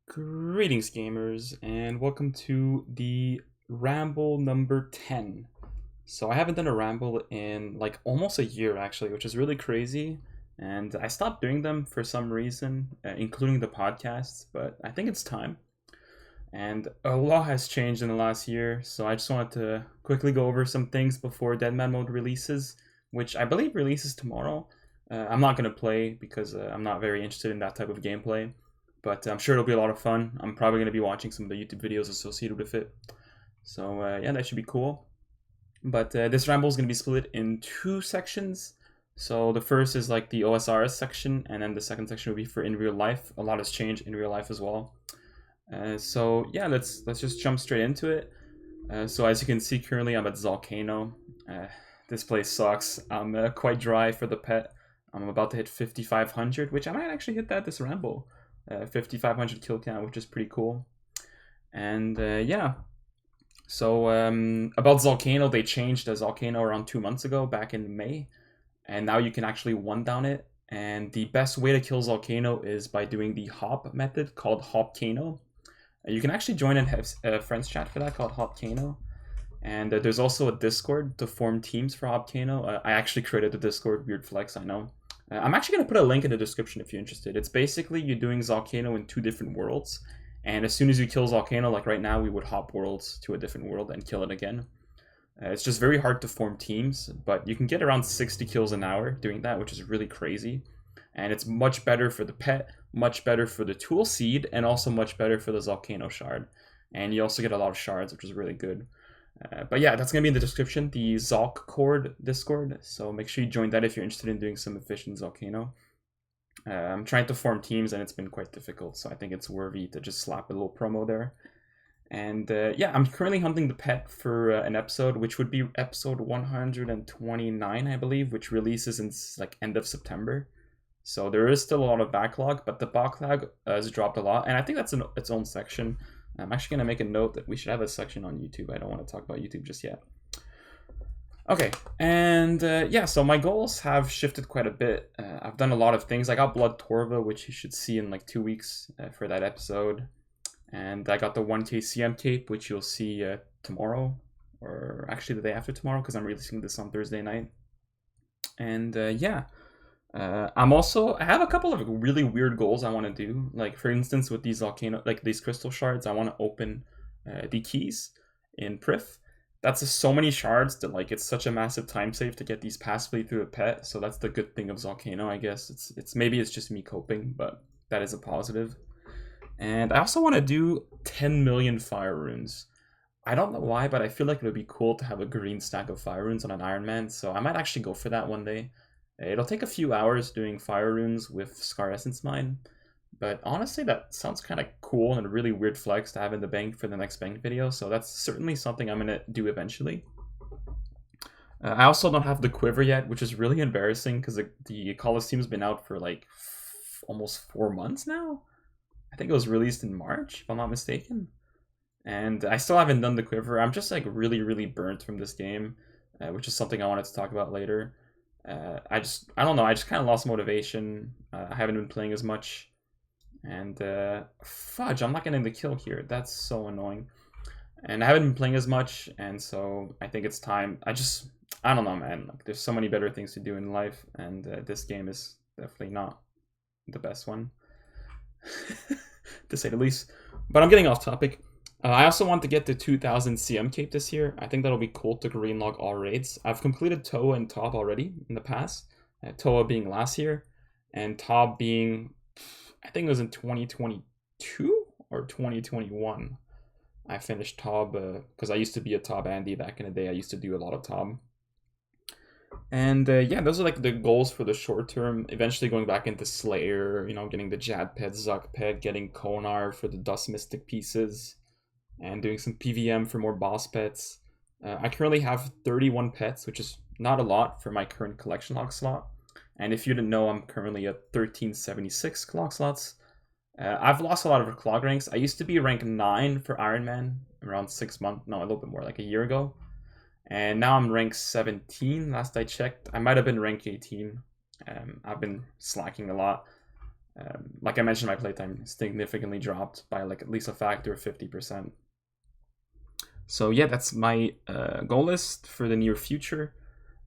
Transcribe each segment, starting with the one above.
Greetings, gamers, and welcome to the Ramble number 10. So, I haven't done a Ramble in like almost a year actually, which is really crazy. And I stopped doing them for some reason, including the podcasts, but I think it's time. And a lot has changed in the last year, so I just wanted to quickly go over some things before Deadman Mode releases, which I believe releases tomorrow. I'm not going to play because I'm not very interested in that type of gameplay, but I'm sure it'll be a lot of fun. I'm probably going to be watching some of the YouTube videos associated with it. So yeah, that should be cool. But this ramble is going to be split in two sections. So the first is like the OSRS section, and then the second section will be for in real life. A lot has changed in real life as well. So yeah, let's just jump straight into it. So as you can see, currently I'm at Zolcano. This place sucks. I'm quite dry for the pet. I'm about to hit 5,500, which I might actually hit that this ramble. 5,500 kill count, which is pretty cool. And yeah. So about Zolcano, they changed the Zolcano around 2 months ago, back in May. And now you can actually one down it. And the best way to kill Zolcano is by doing the hop method called Hopcano. You can actually join and have a friends chat for that called Hopcano. And there's also a Discord to form teams for Hopcano. I actually created the Discord, weird flex, I know. I'm actually going to put a link in the description if you're interested. It's basically you doing Zolcano in two different worlds. And as soon as you kill Zolcano, like right now, we would hop worlds to a different world and kill it again. It's just very hard to form teams, but you can get around 60 kills an hour doing that, which is really crazy. And it's much better for the pet, much better for the tool seed, and also much better for the Zolcano shard. And you also get a lot of shards, which is really good. But yeah, that's going to be in the description, the Zolk Cord Discord. So make sure you join that if you're interested in doing some efficient Zolcano. I'm trying to form teams and it's been quite difficult, so I think it's worthy to just slap a little promo there. And yeah, I'm currently hunting the pet for an episode, which would be episode 129, I believe, which releases in like end of September. So there is still a lot of backlog, but the backlog has dropped a lot, and I think that's its own section. I'm actually going to make a note that we should have a section on YouTube. I don't want to talk about YouTube just yet. Okay, and yeah, so my goals have shifted quite a bit. I've done a lot of things. I got Blood Torva, which you should see in like 2 weeks for that episode. And I got the 1K CM cape, which you'll see tomorrow, or actually the day after tomorrow, because I'm releasing this on Thursday night. And yeah, I have a couple of really weird goals I want to do. Like for instance, with these volcano, like these crystal shards, I want to open the keys in Prif. That's just so many shards that like it's such a massive time save to get these passively through a pet. So that's the good thing of Zolcano, I guess. It's maybe it's just me coping, but that is a positive. And I also want to do 10 million fire runes. I don't know why, but I feel like it would be cool to have a green stack of fire runes on an Ironman, so I might actually go for that one day. It'll take a few hours doing fire runes with Scar Essence Mine, but honestly that sounds kind of cool and a really weird flex to have in the bank for the next bank video, so that's certainly something I'm going to do eventually. I also don't have the quiver yet, which is really embarrassing because the Coliseum's been out for like almost 4 months now. I think it was released in March, if I'm not mistaken. And I still haven't done the quiver. I'm just like really, really burnt from this game, which is something I wanted to talk about later. I don't know, I just kind of lost motivation. I haven't been playing as much. And fudge, I'm not getting the kill here. That's so annoying. And I haven't been playing as much, and so I think it's time. I don't know, man. Like, there's so many better things to do in life, and this game is definitely not the best one. To say the least. But I'm getting off topic. I also want to get the 2000 CM cape this year. I think that'll be cool to green log all raids. I've completed ToA and Top already in the past. ToA being last year, and Top being, I think it was in 2022 or 2021. I finished Top because I used to be a Top Andy back in the day. I used to do a lot of Top. And yeah, those are like the goals for the short term. Eventually going back into Slayer, getting the Jad Pet, Zuck Pet, getting Konar for the Dust Mystic pieces, and doing some PVM for more boss pets. I currently have 31 pets, which is not a lot for my current collection log slot. And if you didn't know, I'm currently at 1376 clog slots. I've lost a lot of clog ranks. I used to be rank 9 for Ironman around 6 months, no, a little bit more, like a year ago. And now I'm rank 17, last I checked. I might have been rank 18. I've been slacking a lot. Like I mentioned, my playtime significantly dropped by like at least a factor of 50%. So yeah, that's my goal list for the near future.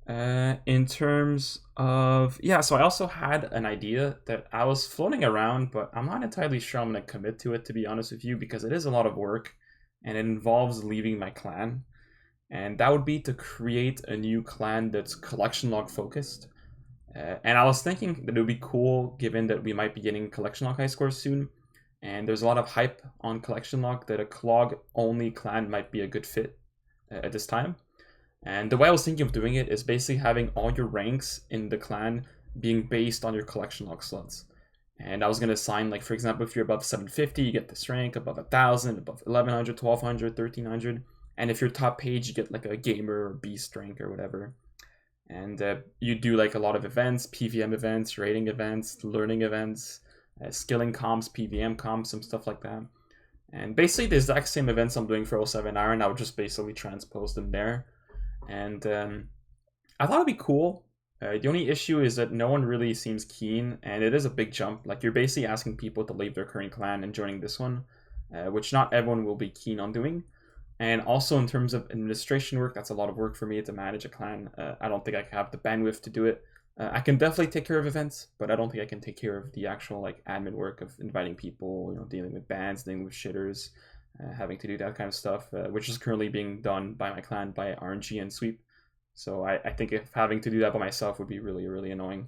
In terms of, yeah, so I also had an idea that I was floating around, but I'm not entirely sure I'm going to commit to it, to be honest with you, because it is a lot of work and it involves leaving my clan. And that would be to create a new clan that's collection log focused. And I was thinking that it would be cool, given that we might be getting collection log high scores soon, and there's a lot of hype on collection log, that a clog only clan might be a good fit at this time. And the way I was thinking of doing it is basically having all your ranks in the clan being based on your collection log slots. And I was going to assign, like, for example, if you're above 750, you get this rank, above 1000, above 1100, 1200, 1300. And if you're top page, you get like a gamer or beast rank or whatever. And you do like a lot of events, PVM events, rating events, learning events, skilling comps, PVM comps, some stuff like that. And basically the exact same events I'm doing for 07 Iron, I would just basically transpose them there. And I thought it'd be cool. The only issue is that no one really seems keen, and it is a big jump. Like, you're basically asking people to leave their current clan and joining this one, which not everyone will be keen on doing. And also in terms of administration work, that's a lot of work for me to manage a clan. I don't think I have the bandwidth to do it. I can definitely take care of events, but I don't think I can take care of the actual like admin work of inviting people, dealing with bans, dealing with shitters, having to do that kind of stuff, which is currently being done by my clan by RNG and Sweep. So I think if having to do that by myself would be really, really annoying.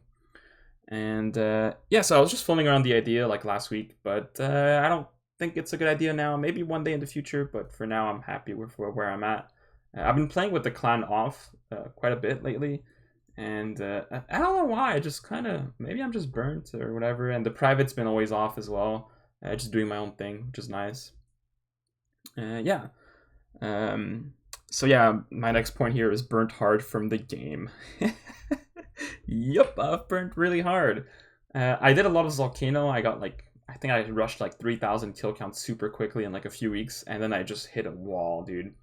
And yeah, so I was just fooling around the idea like last week, but I don't think it's a good idea now. Maybe one day in the future, but for now I'm happy with where I'm at. I've been playing with the clan off quite a bit lately, and I don't know why. I just kind of, maybe I'm just burnt or whatever. And the private's been always off as well, just doing my own thing, which is nice. Yeah. So yeah, my next point here is burnt hard from the game. Yup, I've burnt really hard. I did a lot of Volcano. I got like, I think I rushed like 3,000 kill count super quickly in like a few weeks, and then I just hit a wall, dude.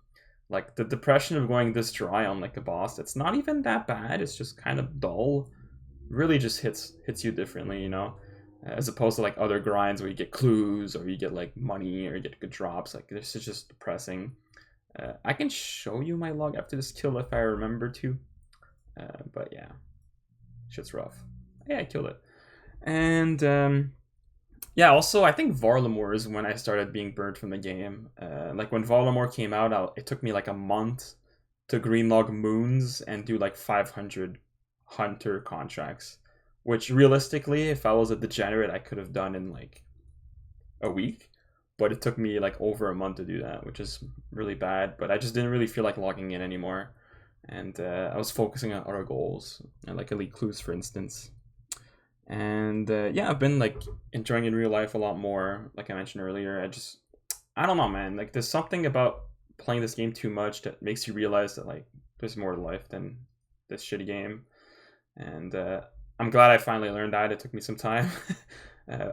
Like, the depression of going this dry on like a boss, it's not even that bad, it's just kind of dull. Really just hits you differently, as opposed to like other grinds where you get clues or you get like money or you get good drops. Like, this is just depressing. I can show you my log after this kill if I remember to, but yeah, shit's rough. Yeah, I killed it. And yeah, also I think Varlamore is when I started being burnt from the game. Like, when Varlamore came out, it took me like a month to greenlog moons and do like 500 hunter contracts, which realistically, if I was a degenerate, I could have done in like a week. But it took me like over a month to do that, which is really bad. But I just didn't really feel like logging in anymore. And I was focusing on other goals, and like elite clues, for instance. And yeah, I've been like enjoying in real life a lot more. Like I mentioned earlier, I don't know, man. Like, there's something about playing this game too much that makes you realize that like there's more to life than this shitty game. And I'm glad I finally learned that. It took me some time.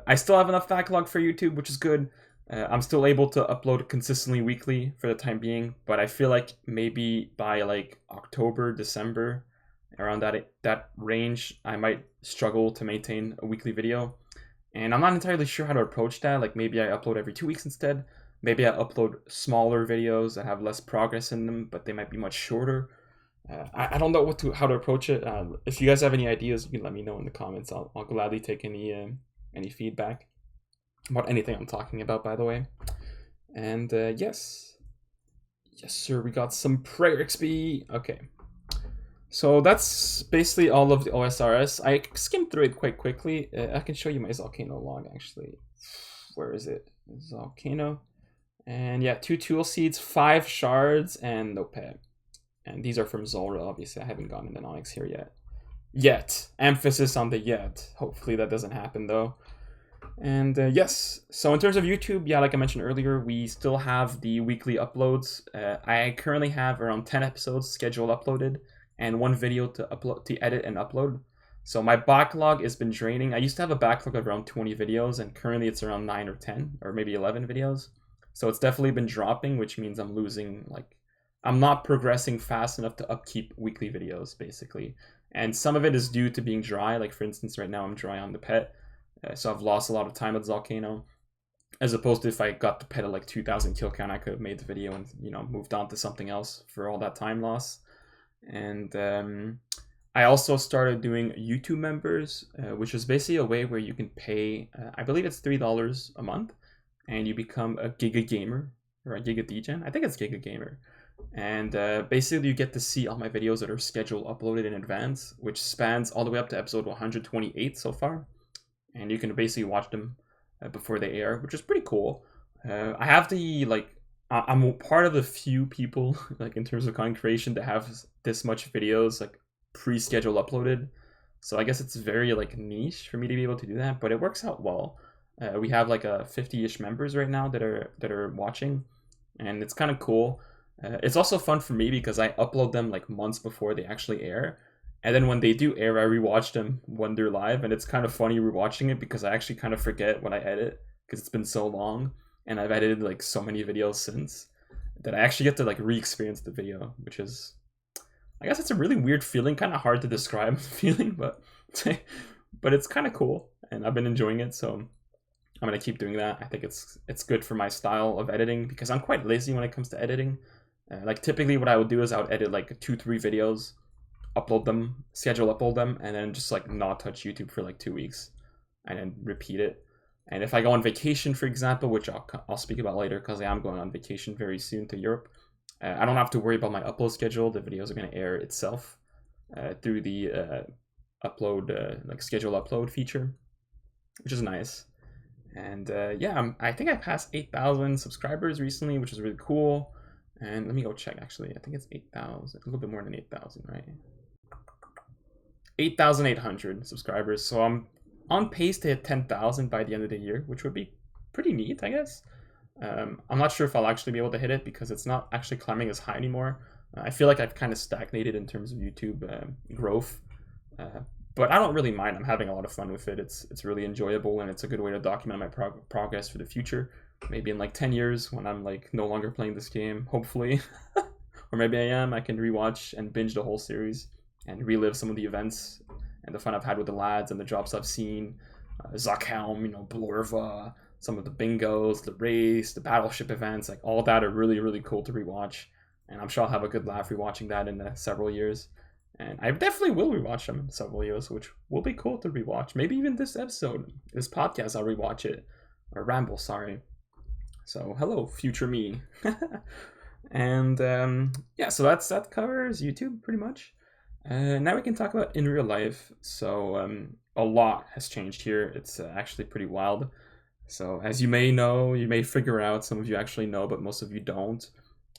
I still have enough backlog for YouTube, which is good. I'm still able to upload consistently weekly for the time being, but I feel like maybe by like October, December, around that range, I might struggle to maintain a weekly video. And I'm not entirely sure how to approach that. Like, maybe I upload every 2 weeks instead. Maybe I upload smaller videos that have less progress in them, but they might be much shorter. I don't know how to approach it. If you guys have any ideas, you can let me know in the comments. I'll gladly take any feedback about anything I'm talking about, by the way. And yes, sir, we got some prayer XP. Okay, so that's basically all of the OSRS. I skimmed through it quite quickly. I can show you my Volcano log, actually. Where is it? Volcano. And yeah, 2 tool seeds, 5 shards, and no pet. And these are from Zora, obviously. I haven't gotten an Onyx here yet. Yet. Emphasis on the yet. Hopefully that doesn't happen, though. And yes, so in terms of YouTube, yeah, like I mentioned earlier, we still have the weekly uploads. I currently have around 10 episodes scheduled uploaded, and 1 video to edit and upload. So my backlog has been draining. I used to have a backlog of around 20 videos, and currently it's around 9 or 10, or maybe 11 videos. So it's definitely been dropping, which means I'm losing, like, I'm not progressing fast enough to upkeep weekly videos, basically. And some of it is due to being dry. Like, for instance, right now I'm dry on the pet. So I've lost a lot of time with Volcano, as opposed to if I got the pet at like 2,000 kill count, I could have made the video and, you know, moved on to something else for all that time loss. And I also started doing YouTube members, which is basically a way where you can pay, I believe it's $3 a month, and you become a Giga Gamer, or a Giga DJ. I think it's Giga Gamer. And basically you get to see all my videos that are scheduled uploaded in advance, which spans all the way up to episode 128 so far. And you can basically watch them before they air, which is pretty cool. I have the, like, I'm part of the few people, like, in terms of content creation, that have this much videos, like, pre-schedule uploaded. So I guess it's very, like, niche for me to be able to do that, but it works out well. We have like a 50-ish members right now that are watching, and it's kind of cool. It's also fun for me because I upload them like months before they actually air, and then when they do air, I rewatch them when they're live, and it's kind of funny rewatching it because I actually kind of forget when I edit because it's been so long, and I've edited like so many videos since that I actually get to like re-experience the video, which is, I guess it's a really weird feeling, kind of hard to describe the feeling, but it's kind of cool, and I've been enjoying it, so I'm gonna keep doing that. I think it's good for my style of editing because I'm quite lazy when it comes to editing. Like typically what I would do is I would edit like 2-3 videos, upload them, upload them, and then just like not touch YouTube for like 2 weeks, and then repeat it. And if I go on vacation, for example, which I'll speak about later because I am going on vacation very soon to Europe, I don't have to worry about my upload schedule. The videos are going to air itself through the like schedule upload feature, which is nice. And yeah, I think I passed 8,000 subscribers recently, which is really cool. And let me go check, actually. I think it's 8,000, a little bit more than 8,000, right? 8,800 subscribers. So I'm on pace to hit 10,000 by the end of the year, which would be pretty neat, I guess. I'm not sure if I'll actually be able to hit it because it's not actually climbing as high anymore. I feel like I've kind of stagnated in terms of YouTube growth. But I don't really mind. I'm having a lot of fun with it. It's really enjoyable, and it's a good way to document my progress for the future. Maybe in like 10 years when I'm like no longer playing this game, hopefully. Or maybe I am. I can rewatch and binge the whole series and relive some of the events and the fun I've had with the lads and the drops I've seen. Zakhelm, you know, Blorva, some of the bingos, the race, the battleship events, like all that are really, really cool to rewatch. And I'm sure I'll have a good laugh rewatching that in several years. And I definitely will rewatch them in several years, which will be cool to rewatch. Maybe even this episode, this podcast, I'll rewatch it. Or Ramble, sorry. So, hello, future me. And yeah, so that covers YouTube pretty much. Now we can talk about in real life. So a lot has changed here. It's actually pretty wild. So as you may know, you may figure out, some of you actually know, but most of you don't.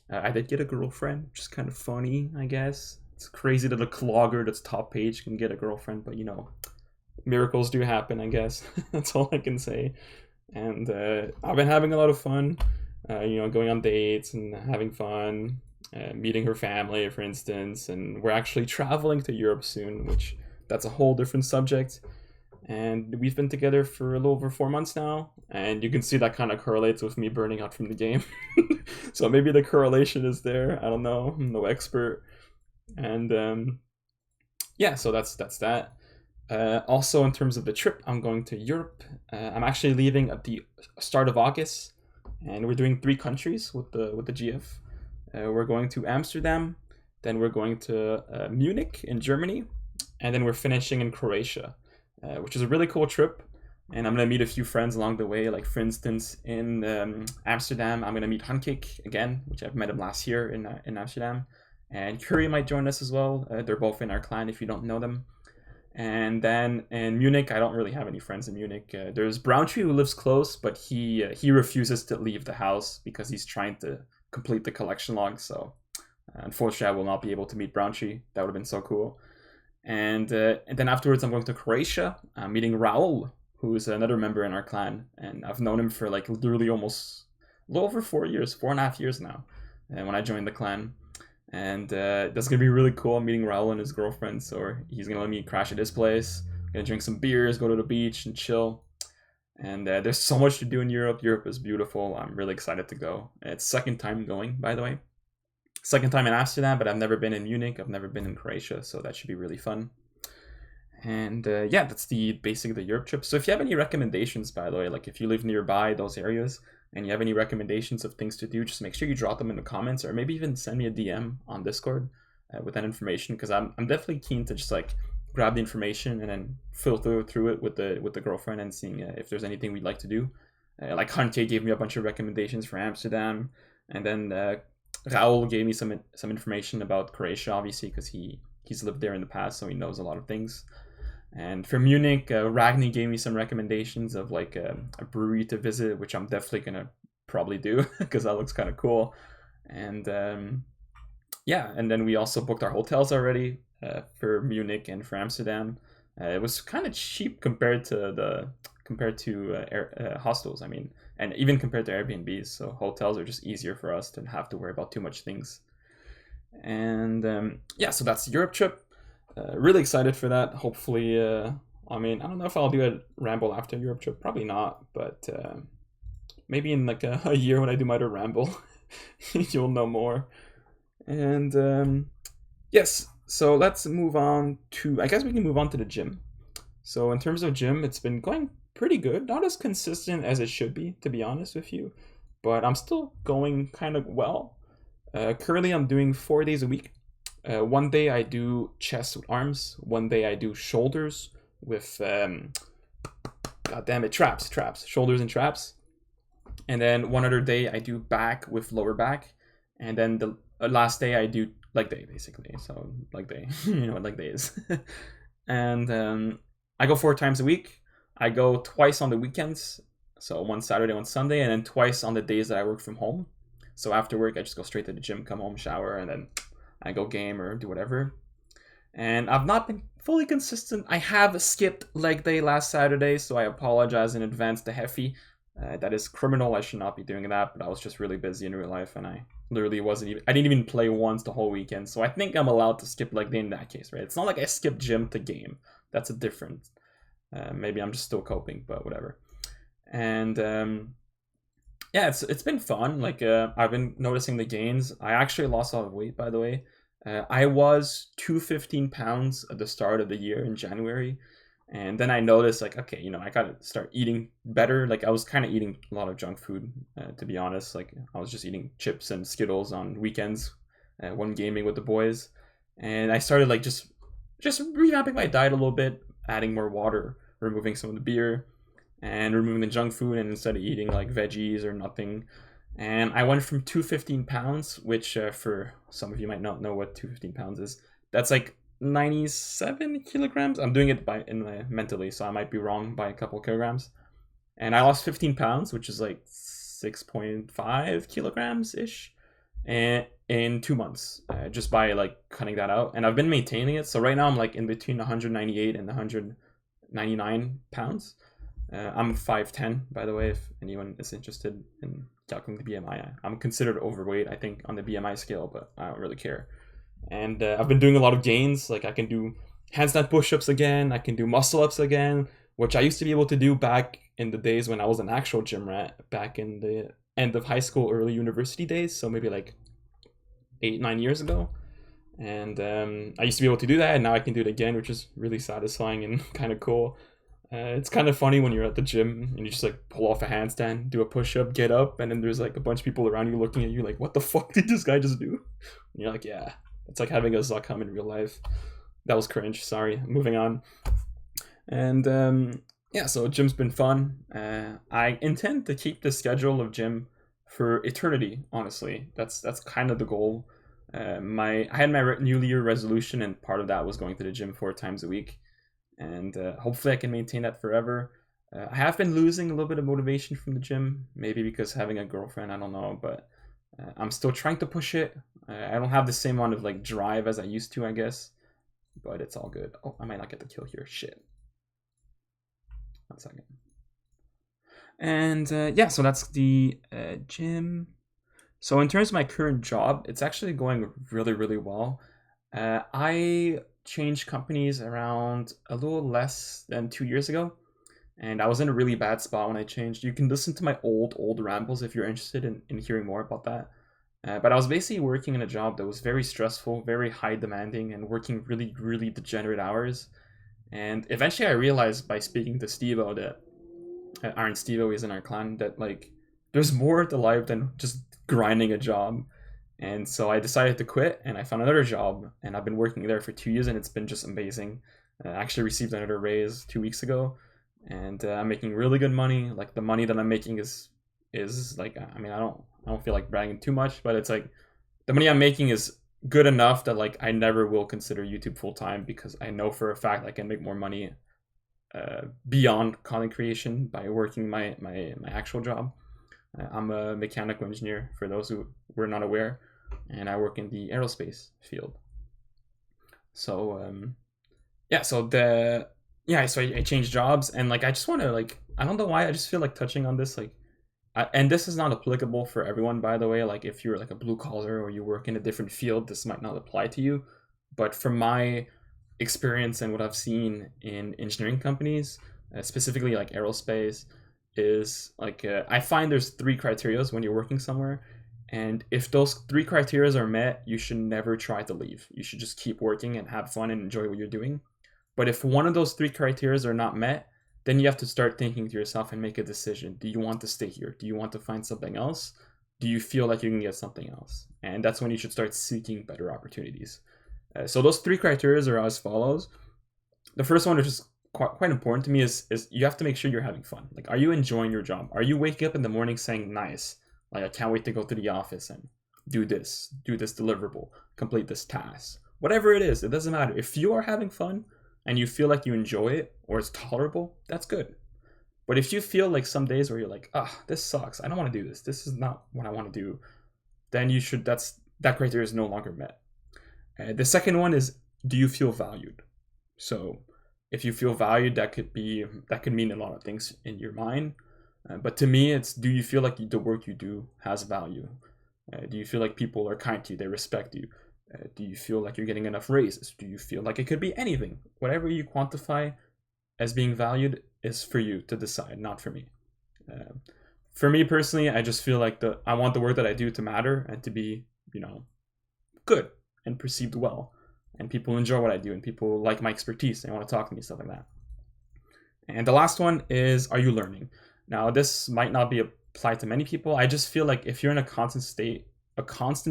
I did get a girlfriend, which is kind of funny, I guess. It's crazy that a clogger that's top page can get a girlfriend, but you know, miracles do happen, I guess. That's all I can say. And I've been having a lot of fun, you know, going on dates and having fun, meeting her family, for instance. And we're actually traveling to Europe soon, which that's a whole different subject. And we've been together for a little over 4 months now, and you can see that kind of correlates with me burning out from the game. So maybe the correlation is there. I don't know. I'm no expert. And yeah, so that's that. Also, in terms of the trip, I'm going to Europe. I'm actually leaving at the start of August, and we're doing 3 countries with the GF. We're going to Amsterdam, then we're going to Munich in Germany, and then we're finishing in Croatia, which is a really cool trip. And I'm gonna meet a few friends along the way. Like for instance, in Amsterdam, I'm gonna meet Hankik again, which I've met him last year in Amsterdam, and Curry might join us as well. They're both in our clan if you don't know them. And then in Munich, I don't really have any friends in Munich. There's Browntree who lives close, but he refuses to leave the house because he's trying to complete the collection log. So unfortunately, I will not be able to meet Browntree. That would have been so cool. And then afterwards, I'm going to Croatia. I'm meeting Raul, who is another member in our clan, and I've known him for like literally almost a little over 4 years, 4.5 years now. When I joined the clan. And that's gonna be really cool. I'm meeting Raul and his girlfriend, so he's gonna let me crash at his place. Gonna drink some beers, go to the beach, and chill. And there's so much to do in Europe. Europe is beautiful. I'm really excited to go. It's second time going, by the way. Second time in Amsterdam, but I've never been in Munich. I've never been in Croatia, so that should be really fun. And yeah, that's basically the Europe trip. So if you have any recommendations, by the way, like if you live nearby those areas and you have any recommendations of things to do, just make sure you drop them in the comments, or maybe even send me a DM on Discord with that information, because I'm definitely keen to just like grab the information and then filter through it with the girlfriend and seeing if there's anything we'd like to do. Like Hunter gave me a bunch of recommendations for Amsterdam, and then Raul gave me some information about Croatia, obviously, because he's lived there in the past, so he knows a lot of things. And for Munich, Ragni gave me some recommendations of like a brewery to visit, which I'm definitely gonna probably do because that looks kind of cool. And yeah, and then we also booked our hotels already for Munich and for Amsterdam. It was kind of cheap compared to hostels. I mean, and even compared to Airbnbs. So hotels are just easier for us to have to worry about too much things. And yeah, so that's the Europe trip. Really excited for that. Hopefully, I mean, I don't know if I'll do a ramble after Europe trip. Probably not, but maybe in like a year when I do my other ramble, you'll know more. And yes, so let's move on to. I guess we can move on to the gym. So in terms of gym, it's been going pretty good. Not as consistent as it should be, to be honest with you, but I'm still going kind of well. Currently, I'm doing 4 days a week. One day I do chest with arms. One day I do shoulders with, god damn it, traps, shoulders and traps. And then one other day I do back with lower back. And then the last day I do leg day, basically. So leg day, you know what leg day is. And I go 4 times a week. I go twice on the weekends. So one Saturday, one Sunday, and then twice on the days that I work from home. So after work, I just go straight to the gym, come home, shower, and then I go game or do whatever. And I've not been fully consistent. I have skipped leg day last Saturday, so I apologize in advance to Heffy. That is criminal. I should not be doing that, but I was just really busy in real life, and I literally wasn't even. I didn't even play once the whole weekend, so I think I'm allowed to skip leg day in that case, right? It's not like I skipped gym to game. That's a different. Maybe I'm just still coping, but whatever. And yeah, it's been fun. Like I've been noticing the gains. I actually lost a lot of weight, by the way. I was 215 pounds at the start of the year in January, and then I noticed like, okay, you know, I gotta start eating better. Like I was kind of eating a lot of junk food, to be honest. Like I was just eating chips and Skittles on weekends when gaming with the boys, and I started like just revamping my diet a little bit, adding more water, removing some of the beer, and removing the junk food, and instead of eating like veggies or nothing. And I went from 215 pounds, which for some of you might not know what 215 pounds is. That's like 97 kilograms. I'm doing it mentally, so I might be wrong by a couple kilograms. And I lost 15 pounds, which is like 6.5 kilograms ish, and in 2 months, just by like cutting that out. And I've been maintaining it. So right now I'm like in between 198 and 199 pounds. I'm 5'10", by the way, if anyone is interested in calculating the BMI. I'm considered overweight, I think, on the BMI scale, but I don't really care. And I've been doing a lot of gains. Like I can do handstand push-ups again. I can do muscle-ups again, which I used to be able to do back in the days when I was an actual gym rat, back in the end of high school, early university days. So maybe like 8-9 years ago. And I used to be able to do that, and now I can do it again, which is really satisfying and kind of cool. It's kind of funny when you're at the gym and you just like pull off a handstand, do a push-up, get up, and then there's like a bunch of people around you looking at you like, what the fuck did this guy just do? And you're like, yeah, it's like having a Zuckham in real life. That was cringe. Sorry. Moving on. And yeah, so gym's been fun. I intend to keep the schedule of gym for eternity. Honestly, that's kind of the goal. I had my New Year resolution, and part of that was going to the gym 4 times a week. And hopefully I can maintain that forever. I have been losing a little bit of motivation from the gym, maybe because having a girlfriend, I don't know, but I'm still trying to push it. I don't have the same amount of like drive as I used to, I guess, but it's all good. Oh, I might not get the kill here. Shit. 1 second. And yeah, so that's the gym. So in terms of my current job, it's actually going really, really well. I changed companies around a little less than 2 years ago, and I was in a really bad spot when I changed. You can listen to my old rambles if you're interested in hearing more about that. But I was basically working in a job that was very stressful, very high demanding, and working really, really degenerate hours. And eventually I realized by speaking to Stevo that Iron Stevo is in our clan that like there's more to life than just grinding a job. And so I decided to quit and I found another job and I've been working there for 2 years and it's been just amazing. I actually received another raise 2 weeks ago and I'm making really good money. Like the money that I'm making is like, I mean, I don't feel like bragging too much, but it's like the money I'm making is good enough that like I never will consider YouTube full time because I know for a fact I can make more money beyond content creation by working my actual job. I'm a mechanical engineer for those who were not aware, and I work in the aerospace field. So so I changed jobs and like I just want to like I don't know why I just feel like touching on this like and this is not applicable for everyone, by the way. Like if you're like a blue collar or you work in a different field, this might not apply to you. But from my experience and what I've seen in engineering companies, specifically like aerospace, is like I find there's 3 criterias when you're working somewhere. And if those 3 criterias are met, you should never try to leave. You should just keep working and have fun and enjoy what you're doing. But if one of those 3 criterias are not met, then you have to start thinking to yourself and make a decision. Do you want to stay here? Do you want to find something else? Do you feel like you can get something else? And that's when you should start seeking better opportunities. So those 3 criteria are as follows. The first one, which is quite important to me, is you have to make sure you're having fun. Like, are you enjoying your job? Are you waking up in the morning saying, nice, like I can't wait to go to the office and do this deliverable, complete this task. Whatever it is, it doesn't matter. If you are having fun and you feel like you enjoy it or it's tolerable, that's good. But if you feel like some days where you're like, this sucks, I don't want to do this, this is not what I want to do, then you should, that criteria is no longer met. The second one is, do you feel valued? So if you feel valued, that could mean a lot of things in your mind. But to me, it's, do you feel like the work you do has value? Do you feel like people are kind to you, they respect you? Do you feel like you're getting enough raises? Do you feel like it could be anything? Whatever you quantify as being valued is for you to decide, not for me. For me personally, I just feel like I want the work that I do to matter and to be, good and perceived well. And people enjoy what I do and people like my expertise and want to talk to me, stuff like that. And the last one is, are you learning? Now, this might not be applied to many people. I just feel like if you're in a constant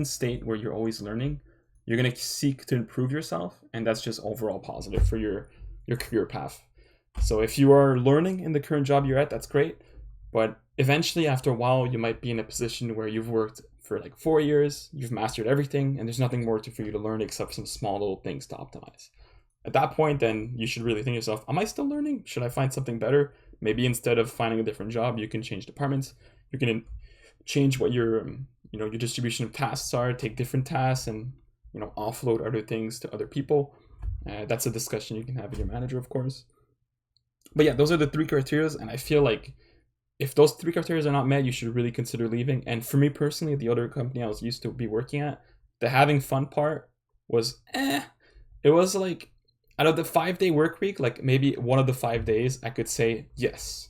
state where you're always learning, you're going to seek to improve yourself, and that's just overall positive for your career path. So if you are learning in the current job you're at, that's great. But eventually, after a while, you might be in a position where you've worked for like 4 years, you've mastered everything, and there's nothing more for you to learn except some small little things to optimize. At that point, then you should really think to yourself, am I still learning? Should I find something better? Maybe instead of finding a different job, you can change departments. You can change what your distribution of tasks are, take different tasks and, offload other things to other people. That's a discussion you can have with your manager, of course. But yeah, those are the 3 criteria, and I feel like if those 3 criteria are not met, you should really consider leaving. And for me personally, the other company I was used to be working at, the having fun part was it was like, out of the 5-day work week, like maybe one of the 5 days I could say, yes,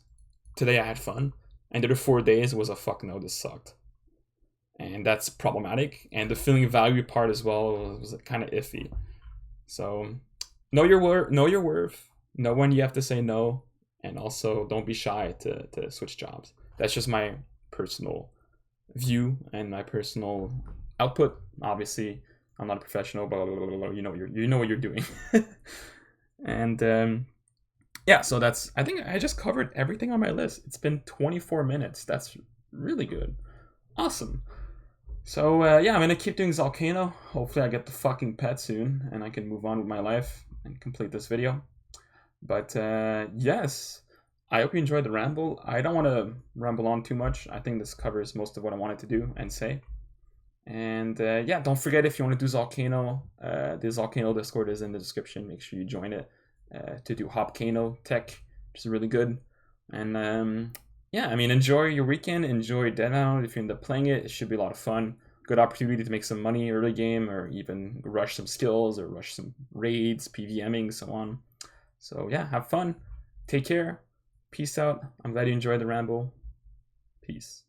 today I had fun. And the other 4 days was a fuck no, this sucked. And that's problematic. And the feeling value part as well was kind of iffy. So know your worth, know when you have to say no, and also don't be shy to switch jobs. That's just my personal view and my personal output. Obviously, I'm not a professional, blah, blah, blah, blah, blah. You know what you're doing. And so I think I just covered everything on my list. It's been 24 minutes. That's really good. Awesome. So I'm gonna keep doing Volcano. Hopefully I get the fucking pet soon and I can move on with my life and complete this video. But yes, I hope you enjoyed the ramble. I don't want to ramble on too much. I think this covers most of what I wanted to do and say. And don't forget, if you want to do Volcano, the Volcano Discord is in the description. Make sure you join it to do Hopcano tech, which is really good. And enjoy your weekend. Enjoy Deadmount. If you end up playing it, it should be a lot of fun. Good opportunity to make some money early game, or even rush some skills, or rush some raids, PVMing, so on. So yeah, have fun. Take care. Peace out. I'm glad you enjoyed the ramble. Peace.